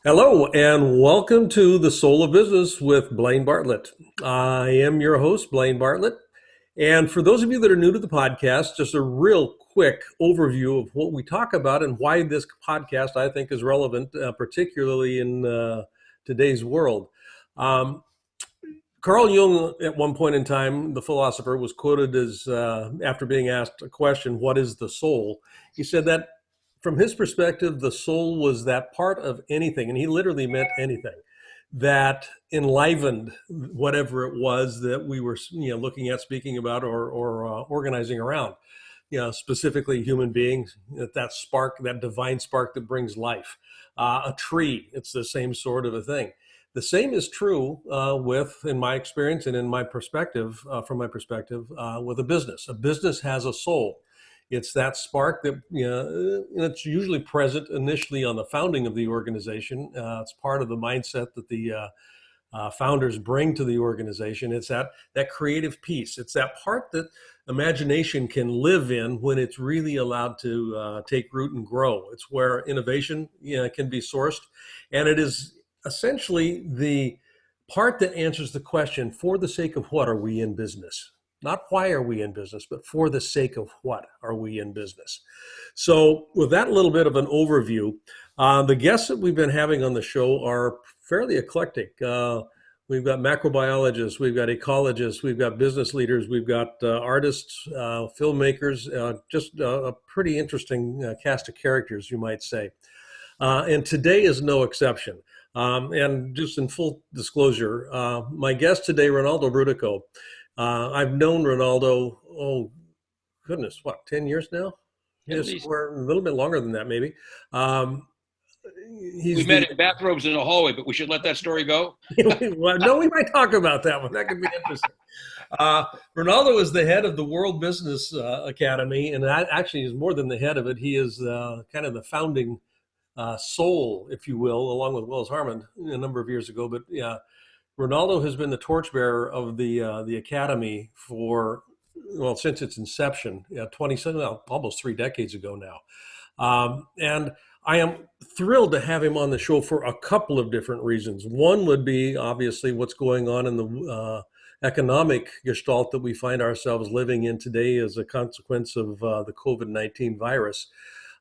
Hello, and welcome to The Soul of Business with Blaine Bartlett. I am your host, Blaine Bartlett. And for those of you that are new to the podcast, just a real quick overview of what we talk about and why this podcast I think is relevant, particularly in today's world. Carl Jung, at one point in time, the philosopher, was quoted as, after being asked a question, what is the soul? He said that from his perspective, the soul was that part of anything, and he literally meant anything, that enlivened whatever it was that we were looking at, speaking about, or organizing around. Specifically human beings, that spark, that divine spark that brings life. A tree, it's the same sort of a thing. The same is true in my experience and in my perspective, from my perspective, with a business. A business has a soul. It's that spark that, it's usually present initially on the founding of the organization. It's part of the mindset that the founders bring to the organization. It's that creative piece. It's that part that imagination can live in when it's really allowed to take root and grow. It's where innovation can be sourced. And it is essentially the part that answers the question, for the sake of what are we in business? Not why are we in business, but for the sake of what are we in business? So with that little bit of an overview, the guests that we've been having on the show are fairly eclectic. We've got macrobiologists, we've got ecologists, we've got business leaders, we've got artists, filmmakers, just a pretty interesting cast of characters, you might say. And today is no exception. And just in full disclosure, my guest today, Rinaldo Brutoco. I've known Rinaldo, 10 years now? Yes, we're a little bit longer than that, maybe. We met in bathrobes in a hallway, but we should let that story go. Well, no, we might talk about that one. That could be interesting. Rinaldo is the head of the World Business Academy, and that actually is more than the head of it. He is kind of the founding soul, if you will, along with Wells Harmon a number of years ago. But yeah, Rinaldo has been the torchbearer of the Academy since its inception, almost 3 decades ago now. And I am thrilled to have him on the show for a couple of different reasons. One would be obviously what's going on in the economic gestalt that we find ourselves living in today as a consequence of the COVID-19 virus.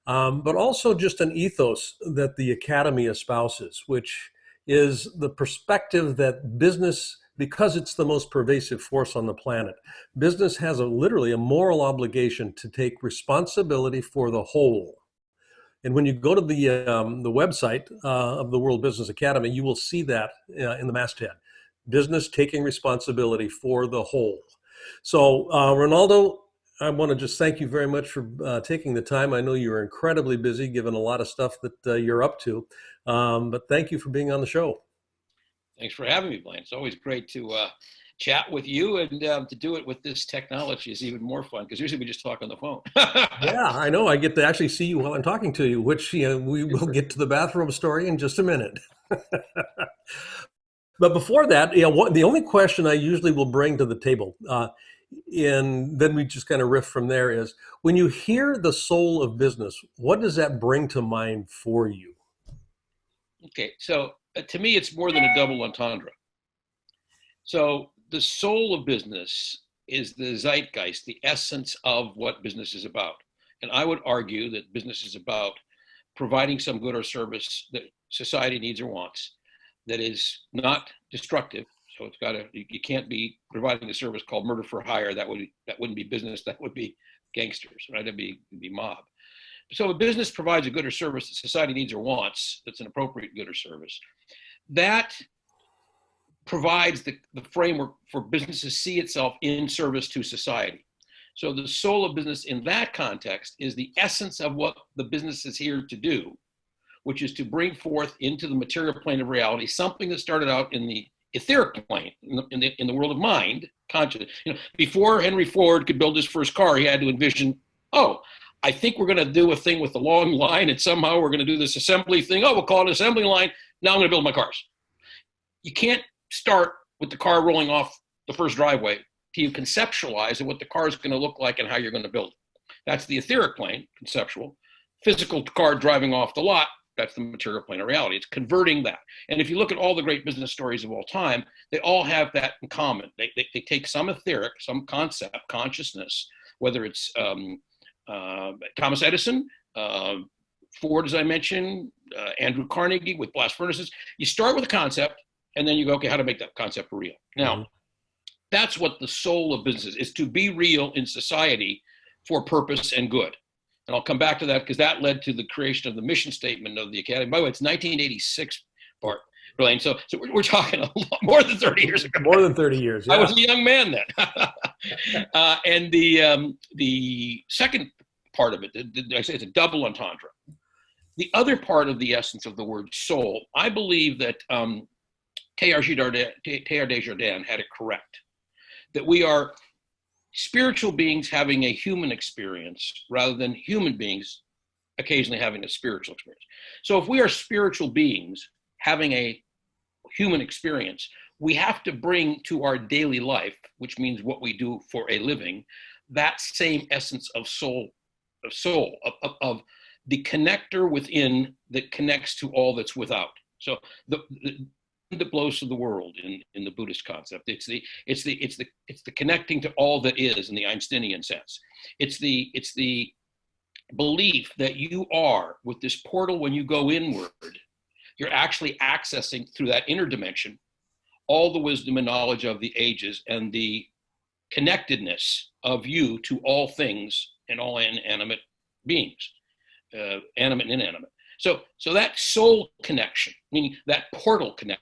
But also just an ethos that the Academy espouses, which is the perspective that business, because it's the most pervasive force on the planet, business has literally a moral obligation to take responsibility for the whole. And when you go to the website of the World Business Academy, you will see that in the masthead. Business taking responsibility for the whole. So Rinaldo, I want to just thank you very much for taking the time. I know you're incredibly busy, given a lot of stuff that you're up to. But thank you for being on the show. Thanks for having me, Blaine. It's always great to chat with you, and to do it with this technology is even more fun, because usually we just talk on the phone. Yeah, I know. I get to actually see you while I'm talking to you, which we will get to the bathroom story in just a minute. But before that, the only question I usually will bring to the table, and then we just kind of riff from there, is when you hear the soul of business, what does that bring to mind for you? Okay, so to me, it's more than a double entendre. So the soul of business is the zeitgeist, the essence of what business is about. And I would argue that business is about providing some good or service that society needs or wants, that is not destructive. So you can't be providing a service called murder for hire. That wouldn't be business. That would be gangsters, right? That'd be mob. So a business provides a good or service that society needs or wants, that's an appropriate good or service. That provides the framework for business to see itself in service to society. So the soul of business in that context is the essence of what the business is here to do, which is to bring forth into the material plane of reality something that started out in the etheric plane, in the world of mind, consciousness. Before Henry Ford could build his first car, he had to envision, I think we're going to do a thing with the long line, and somehow we're going to do this assembly thing. We'll call it an assembly line. Now I'm going to build my cars. You can't start with the car rolling off the first driveway till you conceptualize what the car is going to look like and how you're going to build it. That's the etheric plane, conceptual. Physical car driving off the lot, that's the material plane of reality. It's converting that. And if you look at all the great business stories of all time, they all have that in common. They take some etheric, some concept, consciousness, whether it's Thomas Edison, Ford, as I mentioned, Andrew Carnegie with blast furnaces. You start with a concept, and then you go, okay, how to make that concept real. Now, that's what the soul of business is to be real in society for purpose and good. And I'll come back to that because that led to the creation of the mission statement of the Academy. By the way, it's 1986, Bart, Blaine. So we're talking a lot, more than 30 years ago. More than 30 years, yeah. I was a young man then. And the second part of it, I say it's a double entendre. The other part of the essence of the word soul, I believe that Teilhard de Chardin had it correct, that we are spiritual beings having a human experience rather than human beings occasionally having a spiritual experience. So if we are spiritual beings having a human experience, we have to bring to our daily life, which means what we do for a living, that same essence of soul, of the connector within that connects to all that's without. So the that blows to the world in the Buddhist concept. It's the connecting to all that is in the Einsteinian sense. It's the belief that you are with this portal. When you go inward, you're actually accessing through that inner dimension all the wisdom and knowledge of the ages and the connectedness of you to all things and all inanimate beings, animate and inanimate. So that soul connection, meaning that portal connection.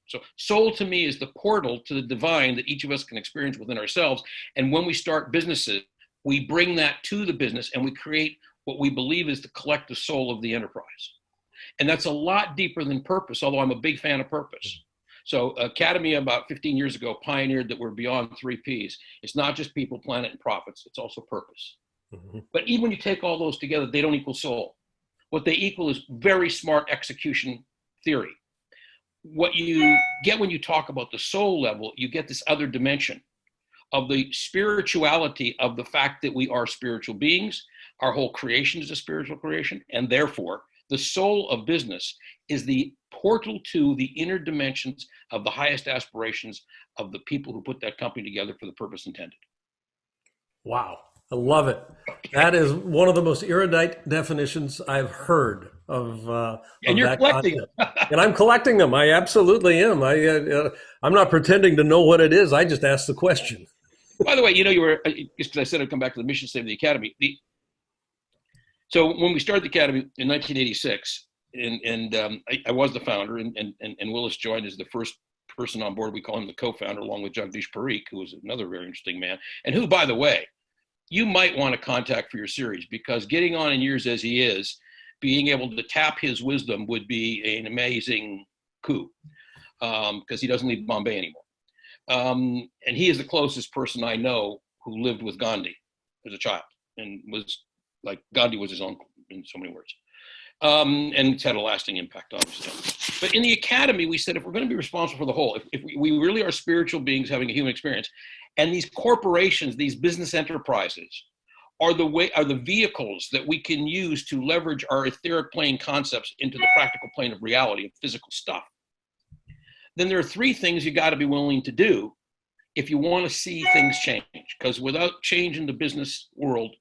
So soul to me is the portal to the divine that each of us can experience within ourselves. And when we start businesses, we bring that to the business and we create what we believe is the collective soul of the enterprise. And that's a lot deeper than purpose, although I'm a big fan of purpose. So Academy about 15 years ago pioneered that we're beyond 3 Ps. It's not just people, planet, and profits. It's also purpose. Mm-hmm. But even when you take all those together, they don't equal soul. What they equal is very smart execution theory. What you get when you talk about the soul level, you get this other dimension of the spirituality of the fact that we are spiritual beings. Our whole creation is a spiritual creation. And therefore, the soul of business is the portal to the inner dimensions of the highest aspirations of the people who put that company together for the purpose intended. Wow. I love it. That is one of the most erudite definitions I've heard of and you're that collecting concept. Them. And I'm collecting them. I absolutely am. I'm not pretending to know what it is. I just asked the question. By the way, you were, just because I said I'd come back to the mission statement of the Academy. So when we started the Academy in 1986, and I was the founder, and Willis joined as the first person on board. We call him the co-founder, along with Jagdish Parikh, who was another very interesting man, and who, by the way, you might want to contact for your series, because getting on in years as he is, being able to tap his wisdom would be an amazing coup, because he doesn't leave Bombay anymore. And he is the closest person I know who lived with Gandhi as a child, and was like, Gandhi was his uncle in so many words. And it's had a lasting impact, obviously. But in the Academy, we said, if we're going to be responsible for the whole, if we really are spiritual beings having a human experience, and these corporations, these business enterprises, are the vehicles that we can use to leverage our etheric plane concepts into the practical plane of reality of physical stuff, then there are 3 things you got to be willing to do if you want to see things change. Because without change in the business world,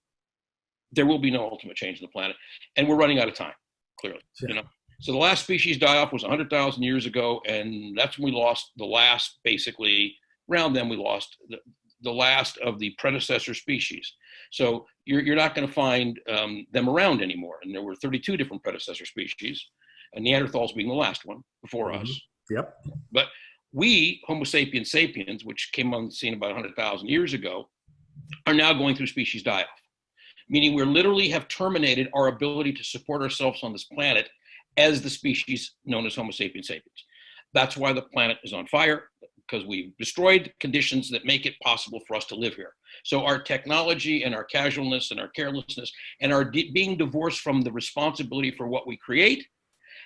there will be no ultimate change in the planet, and we're running out of time, clearly. Yeah. So the last species die-off was 100,000 years ago, and that's when we lost the last, basically, around then we lost the last of the predecessor species. So you're not going to find them around anymore. And there were 32 different predecessor species, and Neanderthals being the last one before us. Yep. But we, Homo sapiens sapiens, which came on the scene about 100,000 years ago, are now going through species die-off, meaning we literally have terminated our ability to support ourselves on this planet as the species known as Homo sapiens sapiens. That's why the planet is on fire, because we've destroyed conditions that make it possible for us to live here. So our technology and our casualness and our carelessness and our being divorced from the responsibility for what we create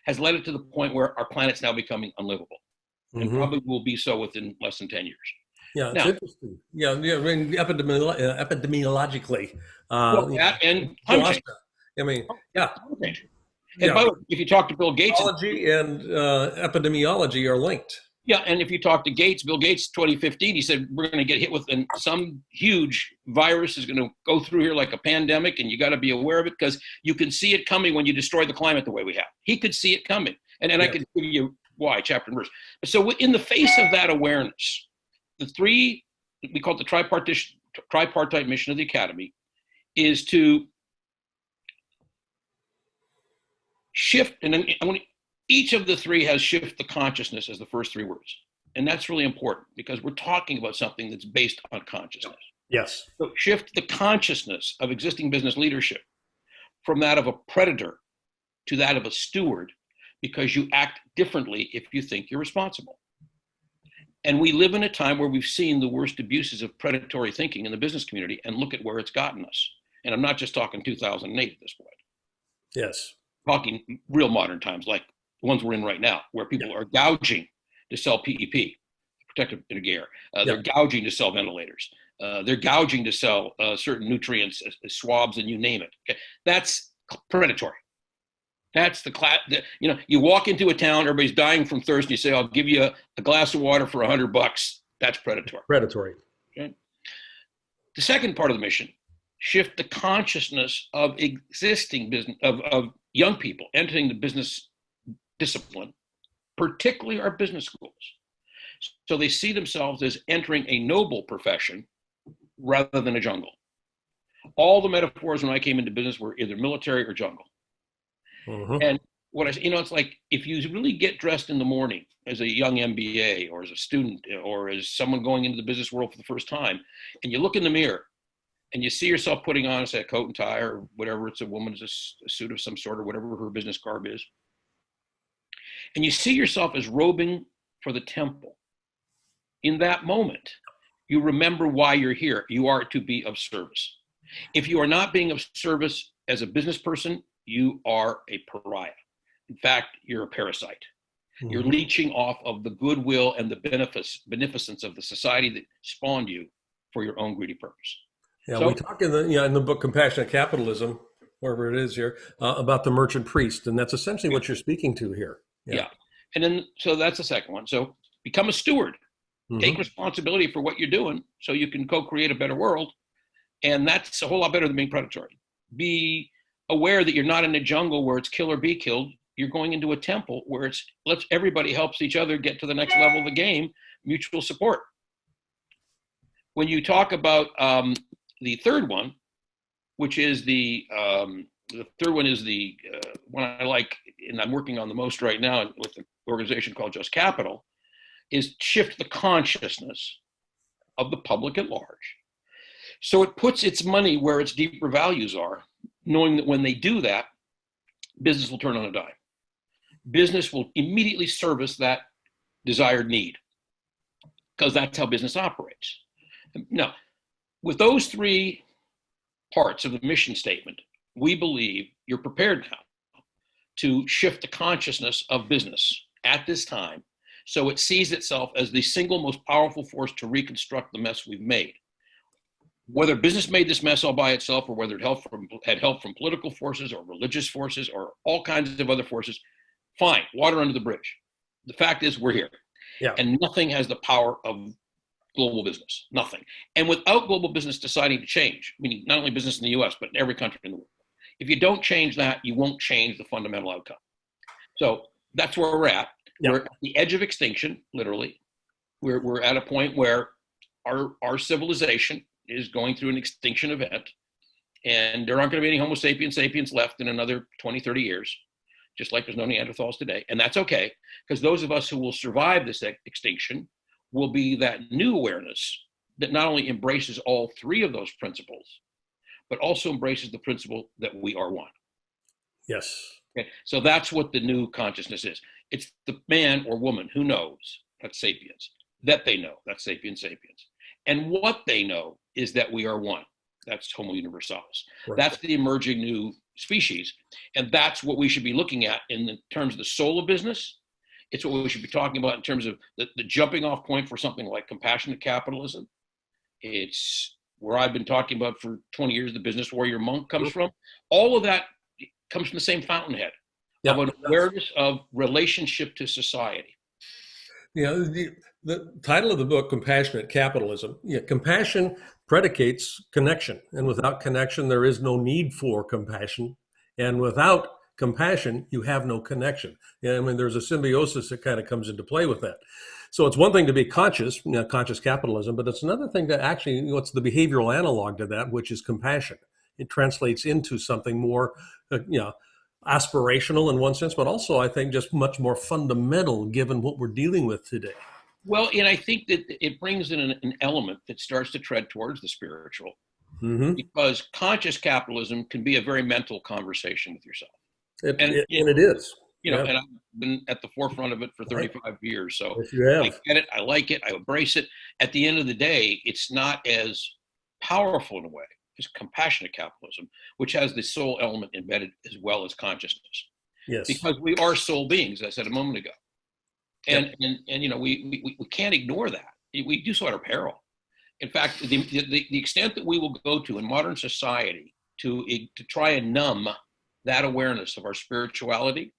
has led it to the point where our planet's now becoming unlivable, and probably will be so within less than 10 years. Yeah, it's Now, interesting. Yeah, yeah. I mean, epidemiologically, well, you that know, and climate change. philosophy. I mean, yeah, Climate change. And yeah. by the way, if you talk to Bill Gates, and Ecology and epidemiology are linked. yeah, and if you talk to Gates, Bill Gates, 2015, he said we're going to get hit with and some huge virus is going to go through here like a pandemic, and you got to be aware of it because you can see it coming when you destroy the climate the way we have. He could see it coming, and I Yes. could give you why, chapter and verse. So in the face of that awareness, the three we call it the tripartite mission of the academy is to shift, and then each of the three has shift the consciousness as the first three words. And that's really important because we're talking about something that's based on consciousness. Yes. So shift the consciousness of existing business leadership from that of a predator to that of a steward, because you act differently if you think you're responsible. And we live in a time where we've seen the worst abuses of predatory thinking in the business community, and look at where it's gotten us. And I'm not just talking 2008 at this point. Yes. Talking real modern times like the ones we're in right now, where people are gouging to sell PEP, protective gear. They're gouging to sell ventilators. They're gouging to sell certain nutrients, swabs, and you name it. Okay? That's predatory. That's the class. You walk into a town, everybody's dying from thirst. And you say, "I'll give you a glass of water for $100." That's predatory. Predatory. Okay? The second part of the mission: shift the consciousness of existing business of young people entering the business discipline, particularly our business schools. So they see themselves as entering a noble profession rather than a jungle. All the metaphors when I came into business were either military or jungle. Mm-hmm. And it's like if you really get dressed in the morning as a young MBA or as a student or as someone going into the business world for the first time, and you look in the mirror and you see yourself putting on, say, a coat and tie or whatever, it's a woman's a suit of some sort or whatever her business garb is, and you see yourself as robing for the temple, in that moment, you remember why you're here. You are to be of service. If you are not being of service as a business person, you are a pariah. In fact, you're a parasite. Mm-hmm. You're leeching off of the goodwill and the beneficence of the society that spawned you for your own greedy purpose. Yeah, so, we talk in the book Compassionate Capitalism, wherever it is here, about the merchant priest, and that's essentially what you're speaking to here. Yeah. And then, so that's the second one. So become a steward. Mm-hmm. Take responsibility for what you're doing so you can co-create a better world. And that's a whole lot better than being predatory. Be aware that you're not in a jungle where it's kill or be killed. You're going into a temple where everybody helps each other get to the next level of the game, mutual support. When you talk about the third one, which is the third one is the one I like, and I'm working on the most right now with an organization called Just Capital, is shift the consciousness of the public at large. So it puts its money where its deeper values are, knowing that when they do that, business will turn on a dime. Business will immediately service that desired need, because that's how business operates. Now, with those three parts of the mission statement, we believe you're prepared now to shift the consciousness of business at this time, so it sees itself as the single most powerful force to reconstruct the mess we've made. Whether business made this mess all by itself, or whether it had help from political forces or religious forces or all kinds of other forces, fine, water under the bridge. The fact is, we're here. Yeah. And nothing has the power of global business, nothing. And without global business deciding to change, meaning not only business in the US, but in every country in the world, if you don't change that, you won't change the fundamental outcome. So that's where we're at. Yeah. We're at the edge of extinction, literally. We're at a point where our civilization is going through an extinction event, and there aren't going to be any Homo sapiens left in another 20, 30 years, just like there's no Neanderthals today. And that's okay, because those of us who will survive this extinction will be that new awareness that not only embraces all three of those principles, but also embraces the principle that we are one. Yes. Okay? So that's what the new consciousness is. It's the man or woman who knows, that's sapiens, that they know, that's sapiens sapiens. And what they know is that we are one. That's Homo universalis. Right. That's the emerging new species. And that's what we should be looking at in the terms of the soul of business It's what we should be talking about in terms of the jumping off point for something like compassionate capitalism. It's where I've been talking about for 20 years, the business warrior monk comes from. All of that comes from the same fountainhead of Yeah. an awareness of relationship to society. The title of the book, Compassionate Capitalism. Yeah, compassion predicates connection. And without connection, there is no need for compassion. And without compassion, you have no connection. I mean, there's a symbiosis that kind of comes into play with that. So it's one thing to be conscious, conscious capitalism, but it's another thing to actually, what's the behavioral analog to that, which is compassion. It translates into something more, aspirational in one sense, but also I think just much more fundamental given what we're dealing with today. Well, and I think that it brings in an element that starts to tread towards the spiritual, because conscious capitalism can be a very mental conversation with yourself. And it is. And I've been at the forefront of it for 35 years. So yes, you have. I get it. I like it. I embrace it. At the end of the day, it's not as powerful in a way as compassionate capitalism, which has the soul element embedded as well as consciousness. Yes. Because we are soul beings, as I said a moment ago. And we can't ignore that. We do so at our peril. In fact, the extent that we will go to in modern society to try and numb that awareness of our spirituality,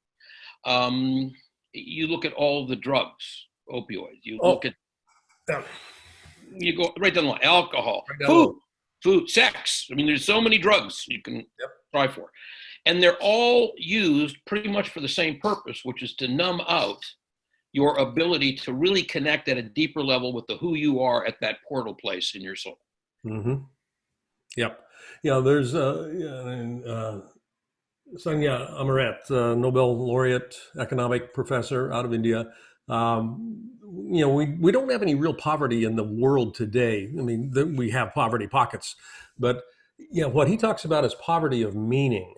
you look at all the drugs, opioids. You look at, you go right down the line, alcohol, food, sex. I mean, there's so many drugs you can try for. And they're all used pretty much for the same purpose, which is to numb out your ability to really connect at a deeper level with the who you are at that portal place in your soul. Mm-hmm. Yep. There's Sanya Amaret, Nobel laureate, economic professor out of India. We don't have any real poverty in the world today. I mean, we have poverty pockets, but what he talks about is poverty of meaning.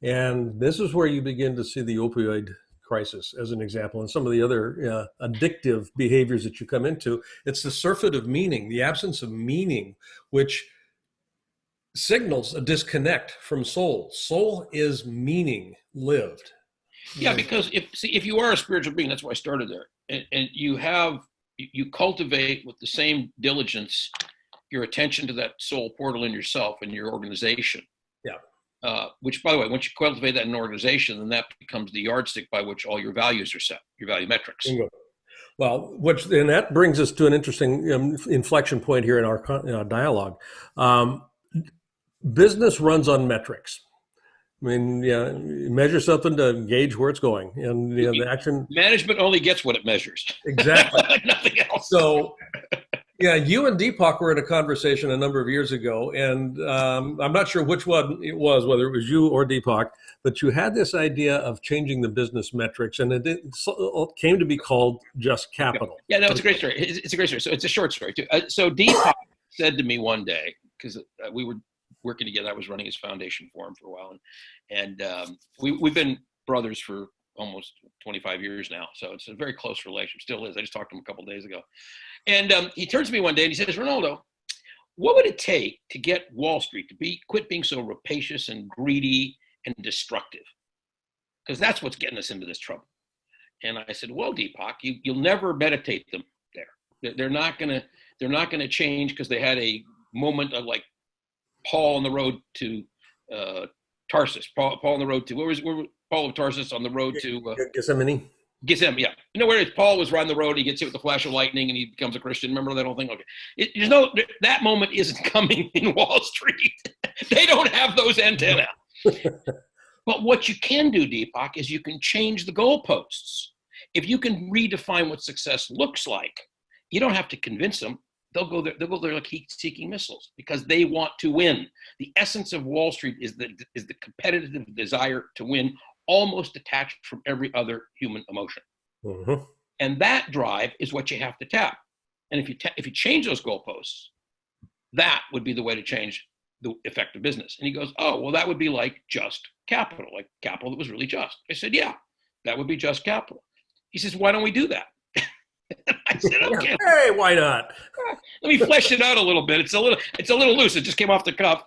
And this is where you begin to see the opioid crisis as an example, and some of the other addictive behaviors that you come into. It's the surfeit of meaning, the absence of meaning, which signals a disconnect from soul. Soul is meaning lived. Yeah, because if you are a spiritual being, that's why I started there, and you cultivate with the same diligence your attention to that soul portal in yourself and your organization. Yeah. Which, by the way, once you cultivate that in an organization, then that becomes the yardstick by which all your values are set, your value metrics. Bingo. Well, and that brings us to an interesting inflection point here in our dialogue. Business runs on metrics. I mean, measure something to gauge where it's going, and the action. Management only gets what it measures. Exactly. Nothing else. So, you and Deepak were in a conversation a number of years ago, and I'm not sure which one it was, whether it was you or Deepak, but you had this idea of changing the business metrics, and it came to be called Just Capital. Yeah, no, it's a great story. It's a great story. So it's a short story too. So Deepak said to me one day, because we were working together. I was running his foundation for him for a while, and we've been brothers for almost 25 years now. So it's a very close relationship. Still is. I just talked to him a couple of days ago, and he turns to me one day and he says, "Rinaldo, what would it take to get Wall Street to quit being so rapacious and greedy and destructive? Because that's what's getting us into this trouble." And I said, "Well, Deepak, you'll never meditate them there. They're not gonna change because they had a moment of like Paul on the road to Tarsus. Paul on the road to where was Paul of Tarsus on the road to Gethsemane? Gethsemane, yeah. Where Paul was riding the road, he gets hit with the flash of lightning, and he becomes a Christian. Remember that whole thing? Okay, that moment isn't coming in Wall Street. They don't have those antennae. But what you can do, Deepak, is you can change the goalposts. If you can redefine what success looks like, you don't have to convince them. They'll go there like heat-seeking missiles because they want to win. The essence of Wall Street is the competitive desire to win, almost detached from every other human emotion. Mm-hmm. And that drive is what you have to tap. And if you change those goalposts, that would be the way to change the effective business. And he goes, "Oh, well, that would be like just capital, like capital that was really just." I said, "Yeah, that would be just capital." He says, "Why don't we do that?" I said, Yeah. okay, Hey, why not? let me flesh it out a little bit. It's a little loose. It just came off the cuff.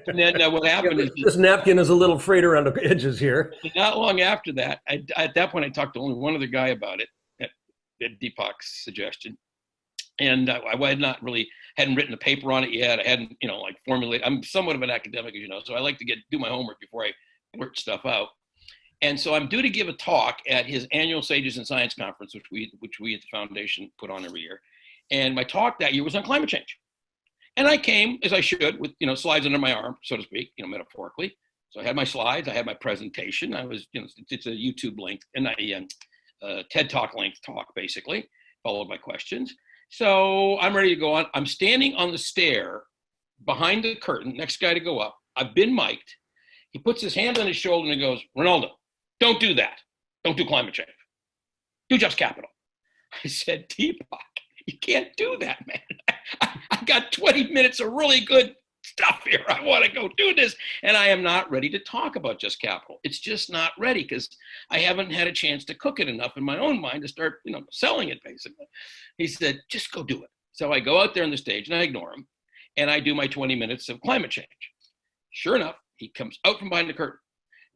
And then what Yeah, happened is this napkin is a little frayed around the edges here. not long after that, at that point, I talked to only one other guy about it at Deepak's suggestion. And I had not really hadn't written a paper on it yet. I hadn't, like formulated. I'm somewhat of an academic, as you know, so I like to do my homework before I blurt stuff out. And so I'm due to give a talk at his annual Sages in Science conference, which we at the foundation put on every year. And my talk that year was on climate change. And I came, as I should, with slides under my arm, so to speak, metaphorically. So I had my slides, I had my presentation. I was, it's a YouTube link and a TED Talk length talk, basically, followed by questions. So I'm ready to go on. I'm standing on the stair behind the curtain, next guy to go up. I've been mic'd. He puts his hand on his shoulder and he goes, Rinaldo, don't do that. Don't do climate change. Do just capital. I said, Deepak, you can't do that, man. I got 20 minutes of really good stuff here. I want to go do this. And I am not ready to talk about just capital. It's just not ready because I haven't had a chance to cook it enough in my own mind to start, selling it, basically. He said, just go do it. So I go out there on the stage and I ignore him. And I do my 20 minutes of climate change. Sure enough, he comes out from behind the curtain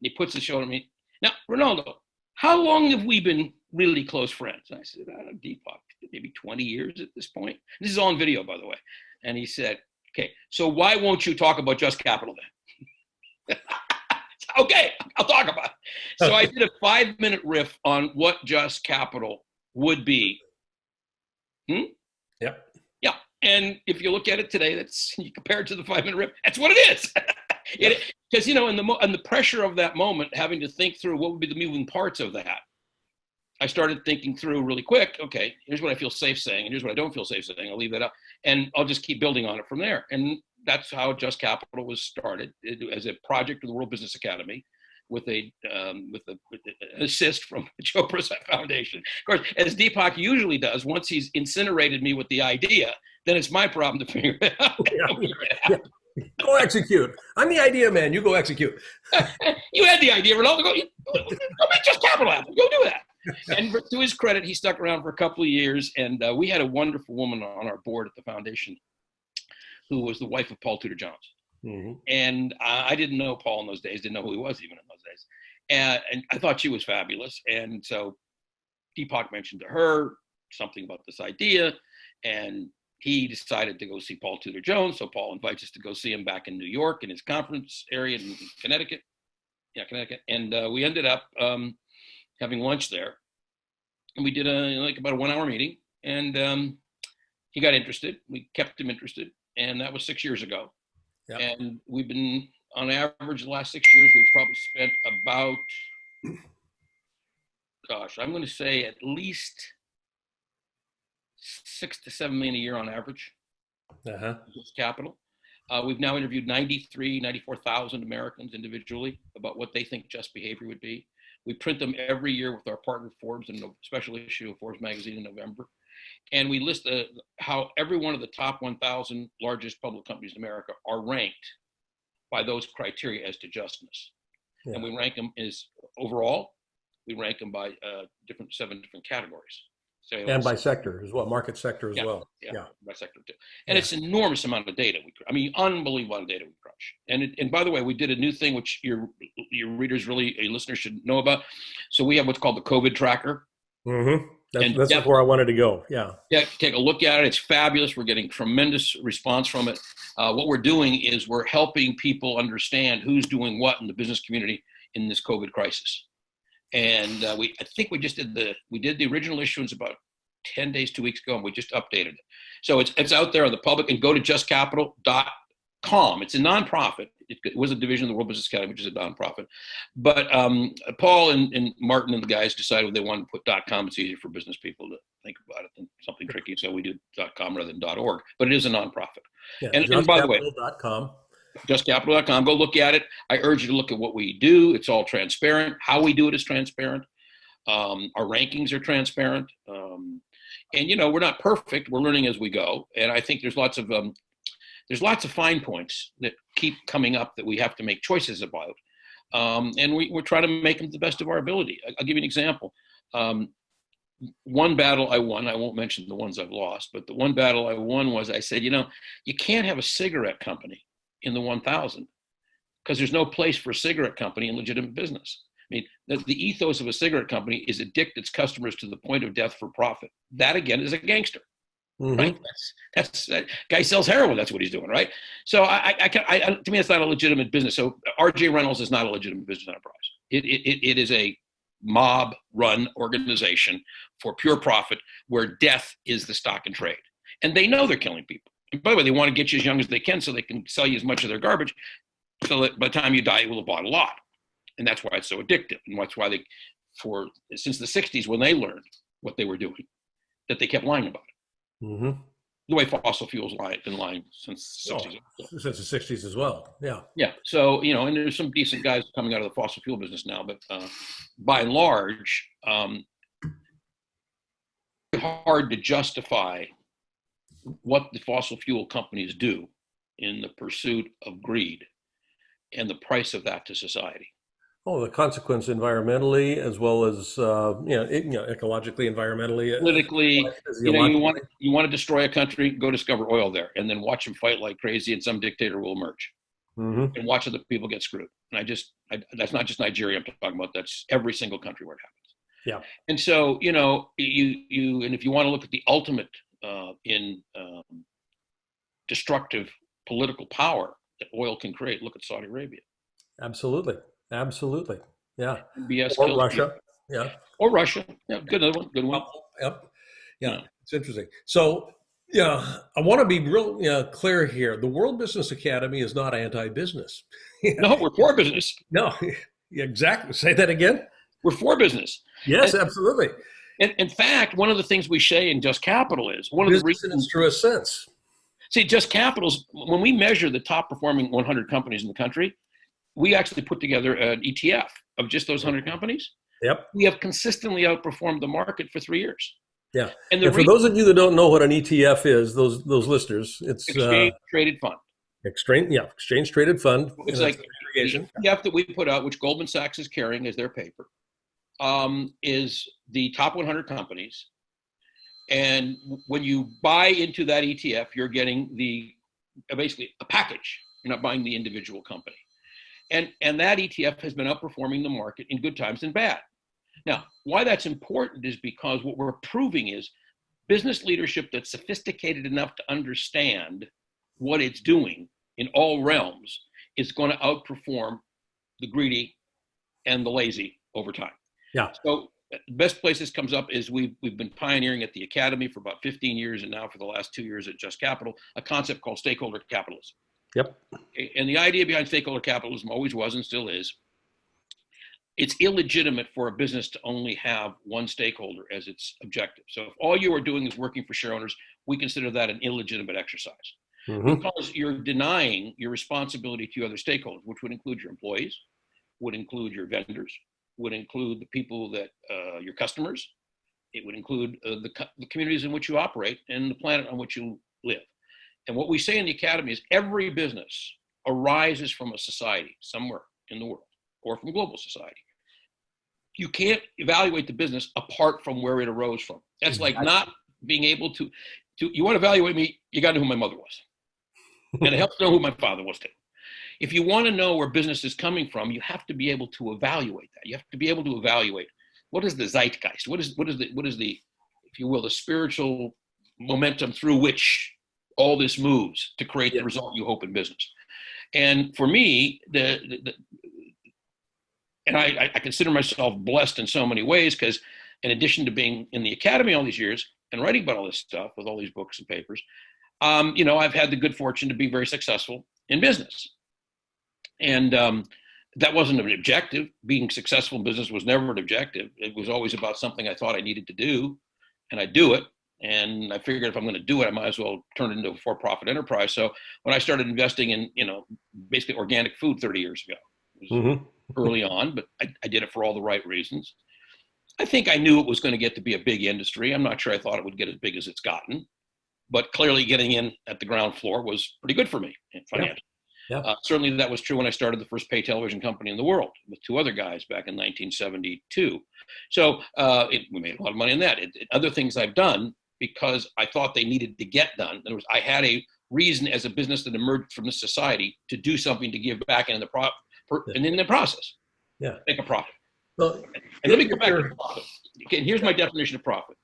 and he puts his shoulder on me. Now, Rinaldo, how long have we been really close friends? And I said, I don't know, Deepak, maybe 20 years at this point. This is all on video, by the way. And he said, okay, so why won't you talk about just capital then? Okay, I'll talk about it. So I did a 5-minute riff on what just capital would be. Yep. Yeah. And if you look at it today, you compare it to the 5-minute riff, that's what it is. Because, in the pressure of that moment, having to think through what would be the moving parts of that, I started thinking through really quick, okay, here's what I feel safe saying, and here's what I don't feel safe saying. I'll leave that up, and I'll just keep building on it from there. And that's how Just Capital was started as a project of the World Business Academy with an assist from the Joe Prasad Foundation. Of course, as Deepak usually does, once he's incinerated me with the idea, then it's my problem to figure it out. Yeah. Go execute. I'm the idea man. You go execute. You had the idea, Ronaldo. Go make Just Capital happen. Go do that. And to his credit, he stuck around for a couple of years, and we had a wonderful woman on our board at the foundation who was the wife of Paul Tudor Jones. Mm-hmm. And I didn't know Paul in those days, didn't know who he was even in those days. And I thought she was fabulous. And so Deepak mentioned to her something about this idea, and he decided to go see Paul Tudor Jones. So Paul invites us to go see him back in New York in his conference area in Connecticut. Yeah, Connecticut. And we ended up having lunch there. And we did about a 1-hour meeting. And he got interested. We kept him interested. And that was 6 years ago. Yep. And we've been, on average, the last 6 years, we've probably spent about, I'm going to say at least $6 to $7 million a year on average. Capital. We've now interviewed 94,000 Americans individually about what they think just behavior would be. We print them every year with our partner Forbes in a special issue of Forbes magazine in November. And we list how every one of the top 1,000 largest public companies in America are ranked by those criteria as to justness. Yeah. And we rank them as overall, we rank them by 7 different categories. Sales, and by sector as well, market sector as well. Yeah, by sector too. And it's an enormous amount of data. Unbelievable amount of data we crunch. And by the way, we did a new thing, which your readers, really, a listener should know about. So we have what's called the COVID tracker. Mm-hmm. That's where I wanted to go. Yeah, take a look at it. It's fabulous. We're getting tremendous response from it. What we're doing is we're helping people understand who's doing what in the business community in this COVID crisis. And I think we did the original issuance about 10 days, 2 weeks ago, and we just updated it. So it's out there on the public, and go to justcapital.com. It's a nonprofit. It was a division of the World Business Academy, which is a nonprofit. But Paul and Martin and the guys decided they wanted to put .com. It's easier for business people to think about it than something tricky. So we do .com rather than .org. But it is a nonprofit. Yeah, and by the way, .com. JustCapital.com. Go look at it. I urge you to look at what we do. It's all transparent. How we do it is transparent. Our rankings are transparent. And we're not perfect. We're learning as we go. And I think there's lots of fine points that keep coming up that we have to make choices about. And we're trying to make them to the best of our ability. I'll give you an example. one battle I won, I won't mention the ones I've lost, but the one battle I won was I said, you can't have a cigarette company in the 1000 because there's no place for a cigarette company in legitimate business. I mean, the ethos of a cigarette company is addict its customers to the point of death for profit. That again is a gangster, right? That's that guy sells heroin. That's what he's doing, right? So to me, it's not a legitimate business. So R.J. Reynolds is not a legitimate business enterprise. It is a mob-run organization for pure profit, where death is the stock and trade, and they know they're killing people. And by the way, they want to get you as young as they can so they can sell you as much of their garbage, so that by the time you die, you will have bought a lot. And that's why it's so addictive, and that's why since the 60s, when they learned what they were doing, that they kept lying about it. The way fossil fuels been lying since the 60s. Since the 60s as well. Yeah. Yeah. So, and there's some decent guys coming out of the fossil fuel business now, but by and large, it's hard to justify what the fossil fuel companies do in the pursuit of greed and the price of that to society. Oh, the consequence environmentally, as well as ecologically, environmentally, politically. You want to destroy a country, go discover oil there, and then watch them fight like crazy, and some dictator will emerge. And watch other people get screwed. And that's not just Nigeria I'm talking about. That's every single country where it happens. Yeah. And so and if you want to look at the ultimate in destructive political power that oil can create, look at Saudi Arabia. Absolutely. Yeah. BS or Russia. People. Yeah. Or Russia. Yeah. Good one. Yep. Yeah. It's interesting. So, I want to be real clear here. The World Business Academy is not anti-business. No, we're for business. No, exactly. Say that again. We're for business. Yes, absolutely. And in fact, one of the things we say in Just Capital is one business of the reasons in its truest sense. See, Just Capital's, when we measure the top performing 100 companies in the country, we actually put together an ETF of just those 100 companies. Yep. We have consistently outperformed the market for 3 years. Yeah. And for those of you that don't know what an ETF is, those listeners, it's exchange traded fund. Exchange traded fund. It's like the ETF that we put out, which Goldman Sachs is carrying as their paper, is the top 100 companies. And when you buy into that ETF, you're getting basically a package. You're not buying the individual company. And that ETF has been outperforming the market in good times and bad. Now, why that's important is because what we're proving is business leadership that's sophisticated enough to understand what it's doing in all realms is going to outperform the greedy and the lazy over time. Yeah. So the best place this comes up is we've been pioneering at the Academy for about 15 years, and now for the last 2 years at Just Capital, a concept called stakeholder capitalism. Yep. And the idea behind stakeholder capitalism always was and still is, it's illegitimate for a business to only have one stakeholder as its objective. So if all you are doing is working for share owners, we consider that an illegitimate exercise. Because you're denying your responsibility to other stakeholders, which would include your employees, would include your vendors, would include the people that your customers, it would include the communities in which you operate and the planet on which you live. And what we say in the Academy is every business arises from a society somewhere in the world or from global society. You can't evaluate the business apart from where it arose from. That's like not being able to you want to evaluate me, you got to know who my mother was. And it helps to know who my father was too. If you want to know where business is coming from, you have to be able to evaluate that. You have to be able to evaluate what is the zeitgeist, what is the, if you will, the spiritual momentum through which all this moves to create the result you hope in business. And for me, and I consider myself blessed in so many ways, because in addition to being in the Academy all these years and writing about all this stuff with all these books and papers, I've had the good fortune to be very successful in business. And that wasn't an objective. Being successful in business was never an objective. It was always about something I thought I needed to do, and I do it. And I figured if I'm going to do it, I might as well turn it into a for-profit enterprise. So when I started investing in, basically organic food 30 years ago, it was early on, but I did it for all the right reasons. I think I knew it was going to get to be a big industry. I'm not sure I thought it would get as big as it's gotten, but clearly getting in at the ground floor was pretty good for me financially. Yeah. Certainly that was true when I started the first pay television company in the world with two other guys back in 1972. So we made a lot of money on that. Other things I've done because I thought they needed to get done. In other words, I had a reason as a business that emerged from this society to do something to give back and and in the process, Yeah. make a profit. Well, And let me go back to profit. Okay, and here's my definition of profit.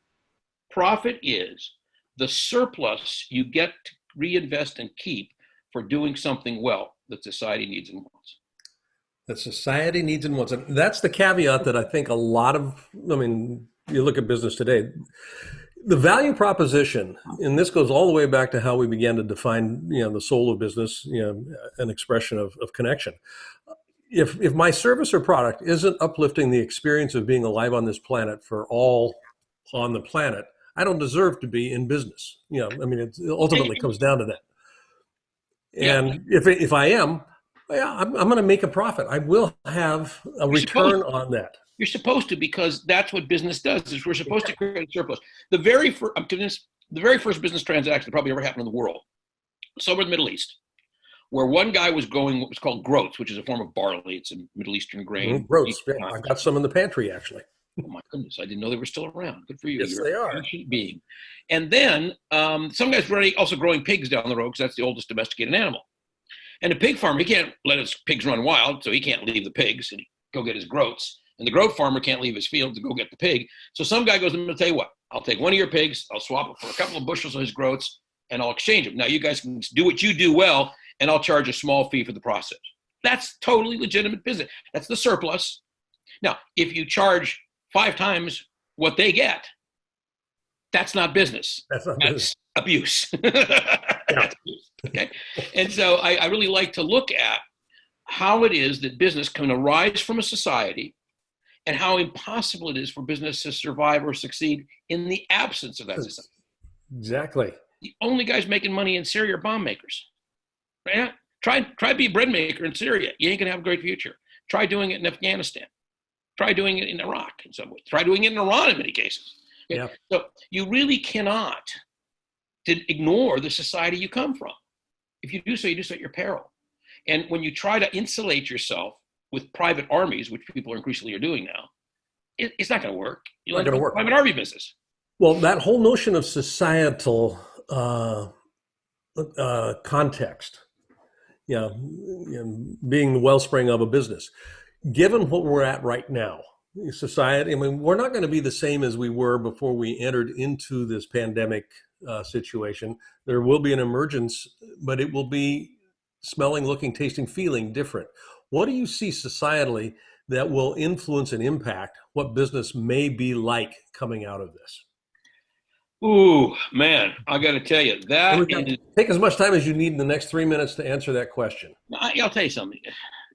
Profit is the surplus you get to reinvest and keep for doing something well that society needs and wants. that society needs and wants. And that's the caveat that I think a lot of, I mean, you look at business today, the value proposition, and this goes all the way back to how we began to define, the soul of business, an expression of connection. If my service or product isn't uplifting the experience of being alive on this planet for all on the planet, I don't deserve to be in business. I mean, it ultimately comes down to that. Yeah, And if I am, yeah, I'm going to make a profit. I will have a return on that. you're supposed to, because that's what business does. Is we're supposed to create a surplus. I'm convinced the very first business transaction that probably ever happened in the world, somewhere in the Middle East, where one guy was growing what was called groats, which is a form of barley. It's a Middle Eastern grain. Groats. Yeah, I've got some in the pantry, actually. Oh my goodness, I didn't know they were still around. Good for you. Yes, You're they a are. patient being. And then some guys were also growing pigs down the road because that's the oldest domesticated animal. And the pig farmer, he can't let his pigs run wild, so he can't leave the pigs and go get his groats. And the groat farmer can't leave his field to go get the pig. So some guy goes, I'm going to tell you what, I'll take one of your pigs, I'll swap it for a couple of bushels of his groats, and I'll exchange them. Now you guys can do what you do well, and I'll charge a small fee for the process. That's totally legitimate business. That's the surplus. Now, if you charge 5 times what they get, that's not business. That's abuse. That's abuse. Okay. And so I really like to look at how it is that business can arise from a society and how impossible it is for business to survive or succeed in the absence of that society. Exactly. The only guys making money in Syria are bomb makers. Right? Try be a bread maker in Syria. You ain't gonna have a great future. Try doing it in Afghanistan. Try doing it in Iraq in some ways. Try doing it in Iran in many cases. Okay? Yeah. So you really cannot ignore the society you come from. If you do so, you do so at your peril. And when you try to insulate yourself with private armies, which people increasingly are doing now, it's not going to work. You'll Not going to work. Private army business. Well, that whole notion of societal context, being the wellspring of a business, given what we're at right now, society, I mean, we're not going to be the same as we were before we entered into this pandemic situation. There will be an emergence, but it will be smelling, looking, tasting, feeling different. What do you see societally that will influence and impact what business may be like coming out of this? Ooh, man, I got to tell you, Take as much time as you need in the next 3 minutes to answer that question. I'll tell you something.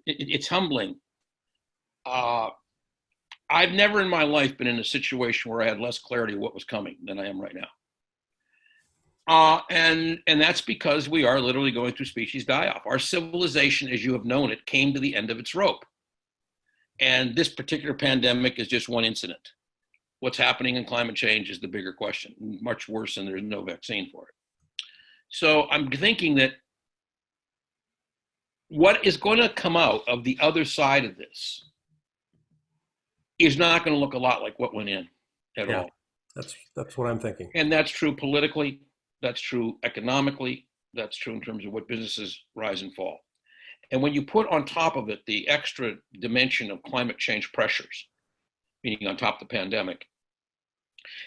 It's humbling. I've never in my life been in a situation where I had less clarity of what was coming than I am right now. And that's because we are literally going through species die-off. Our civilization, as you have known it, came to the end of its rope. And this particular pandemic is just one incident. What's happening in climate change is the bigger question, much worse, and there's no vaccine for it. So I'm thinking that what is going to come out of the other side of this is not going to look a lot like what went in at all. That's what I'm thinking. And that's true politically. That's true economically. That's true in terms of what businesses rise and fall. And when you put on top of it the extra dimension of climate change pressures, meaning on top of the pandemic,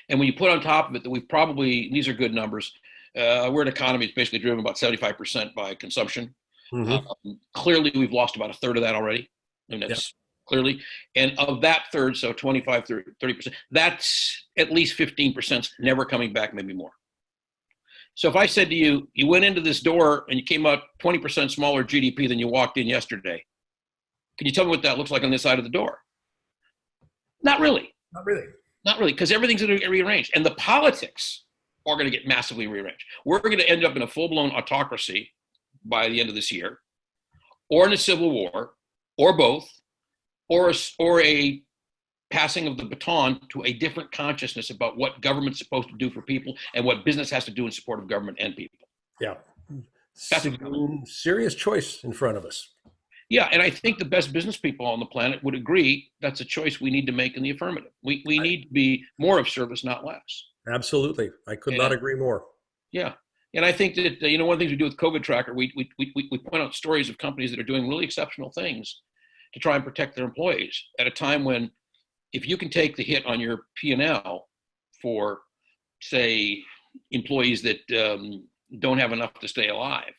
and when you put on top of it that we've probably, these are good numbers, we're an economy that's basically driven about 75% by consumption. Mm-hmm. Clearly, we've lost about a third of that already. And that's clearly. And of that third, so 25, 30%, that's at least 15% never coming back, maybe more. So if I said to you, you went into this door and you came out 20% smaller GDP than you walked in yesterday, can you tell me what that looks like on this side of the door? Not really. Not really. Not really, because everything's going to get rearranged. And the politics are going to get massively rearranged. We're going to end up in a full-blown autocracy by the end of this year, or in a civil war, or both, or a passing of the baton to a different consciousness about what government's supposed to do for people and what business has to do in support of government and people. Yeah. That's what's coming. serious choice in front of us. Yeah, and I think the best business people on the planet would agree that's a choice we need to make in the affirmative. We need to be more of service, not less. Absolutely. I could not And agree more. yeah, and I think that one of the things we do with COVID Tracker, we point out stories of companies that are doing really exceptional things to try and protect their employees at a time when, if you can take the hit on your P&L for, say, employees that don't have enough to stay alive,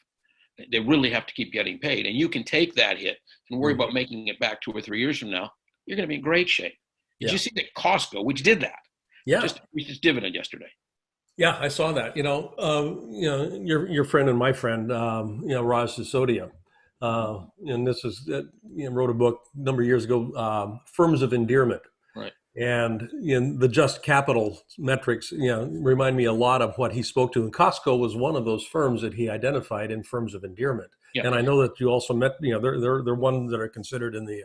they really have to keep getting paid, and you can take that hit and worry about making it back 2 or 3 years from now, you're going to be in great shape. Did Yeah. you see that Costco, which did that, Yeah. just increased its dividend yesterday? Yeah, I saw that. Your friend and my friend, Raj Sisodia, and this is wrote a book a number of years ago, Firms of Endearment, Right. and the just capital metrics, remind me a lot of what he spoke to. And Costco was one of those firms that he identified in firms of endearment. Yeah. And I know that you also met, they're ones that are considered in the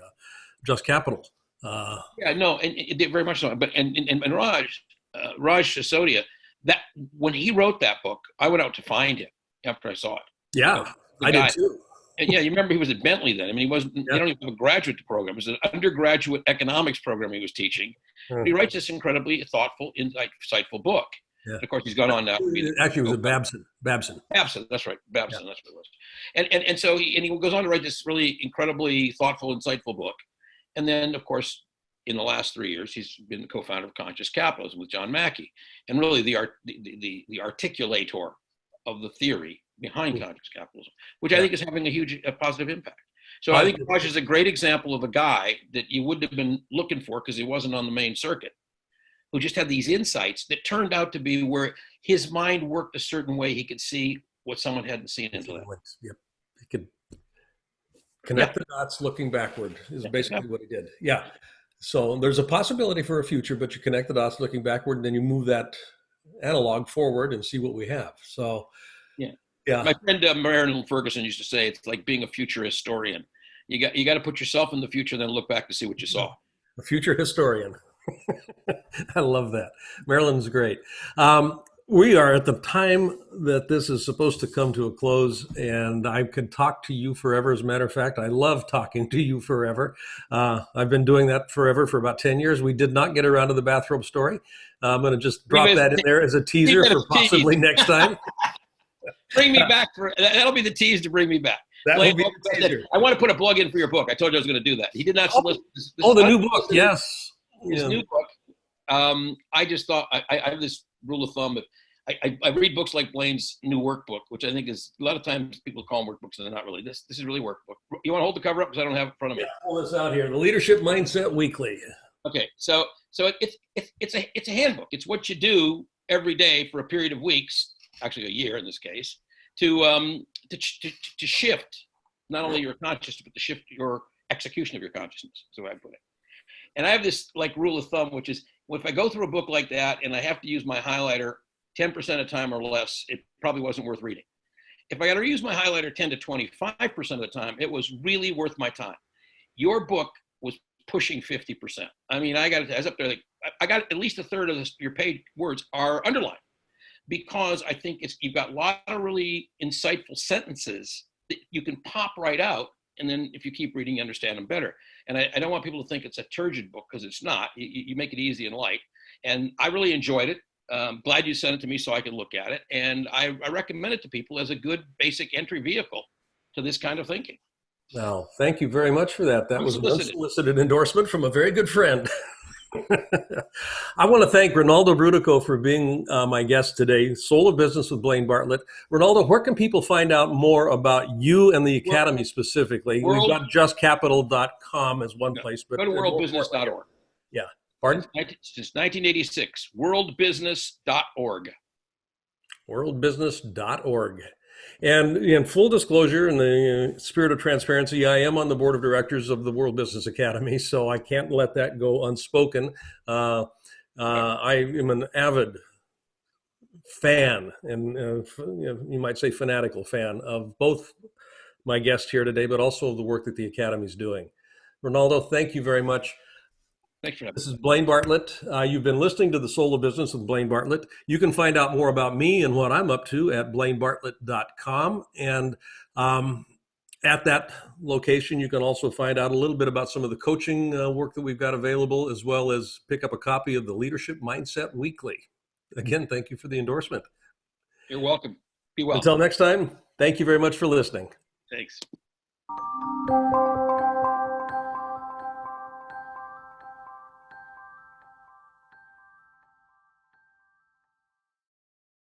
just capital. Yeah, no, and very much so. But and Raj Sisodia, that when he wrote that book, I went out to find him after I saw it. Yeah, The I guy, did too. and yeah, you remember he was at Bentley then. I mean, he wasn't. Yeah. They don't even have a graduate program. It was an undergraduate economics program he was teaching. But he writes this incredibly thoughtful, insightful book. Yeah. And of course, he's gone on now. Actually, it was Babson. Babson, that's right. Babson, yeah. That's what it was. And so he goes on to write this really incredibly thoughtful, insightful book. And then, of course, in the last 3 years, he's been the co-founder of Conscious Capitalism with John Mackey, and really the articulator of the theory behind conscious capitalism, which I think is having a huge positive impact. So I think Raj is a great example of a guy that you wouldn't have been looking for because he wasn't on the main circuit, who just had these insights that turned out to be where his mind worked a certain way. He could see what someone hadn't seen into that. Yep. He could connect the dots looking backward is basically what he did. Yeah. So there's a possibility for a future, but you connect the dots looking backward, and then you move that analog forward and see what we have. So, yeah. My friend Marilyn Ferguson used to say it's like being a future historian. You got to put yourself in the future, then look back to see what you saw. A future historian. I love that. Marilyn's great. We are at the time that this is supposed to come to a close, and I could talk to you forever. As a matter of fact, I love talking to you forever. I've been doing that forever for about 10 years. We did not get around to the bathrobe story. I'm going to just drop that in there as a teaser for possibly next time. Bring me back that'll be the tease to bring me back. That will be the teaser. I want to put a plug in for your book. I told you I was going to do that. He did not solicit this. The new book, yes. His new book. I just thought I have this rule of thumb that I read books like Blaine's new workbook, which I think is a lot of times people call them workbooks and they're not really. This is really workbook. You want to hold the cover up because I don't have it in front of me. Yeah, pull this out here. The Leadership Mindset Weekly. Okay, so it's a handbook. It's what you do every day for a period of weeks, actually a year in this case, to shift not only your consciousness but to shift your execution of your consciousness. Is the way I put it. And I have this like rule of thumb, which is if I go through a book like that and I have to use my highlighter 10% of the time or less, it probably wasn't worth reading. If I got to use my highlighter 10 to 25% of the time, it was really worth my time. Your book was pushing 50%. I mean, I was up there, like, I got at least a third of your paid words are underlined because I think you've got a lot of really insightful sentences that you can pop right out. And then if you keep reading, you understand them better. And I don't want people to think it's a turgid book because it's not. You make it easy and light. And I really enjoyed it. Glad you sent it to me so I could look at it. And I recommend it to people as a good basic entry vehicle to this kind of thinking. Well, thank you very much for that. That was an unsolicited endorsement from a very good friend. I want to thank Rinaldo Brutoco for being my guest today, Soul of Business with Blaine Bartlett. Rinaldo, where can people find out more about you and the Academy specifically? We've got justcapital.com as one place. But go to worldbusiness.org. Yeah. Pardon? Since 1986, worldbusiness.org. Worldbusiness.org. And in full disclosure, in the spirit of transparency, I am on the board of directors of the World Business Academy, so I can't let that go unspoken. I am an avid fan, and you might say fanatical fan, of both my guest here today, but also of the work that the Academy is doing. Rinaldo, thank you very much. Thanks for having This is me. Blaine Bartlett. You've been listening to The Soul of Business with Blaine Bartlett. You can find out more about me and what I'm up to at blainebartlett.com. And at that location, you can also find out a little bit about some of the coaching work that we've got available, as well as pick up a copy of the Leadership Mindset Weekly. Again, thank you for the endorsement. You're welcome. Be well. Until next time, thank you very much for listening. Thanks.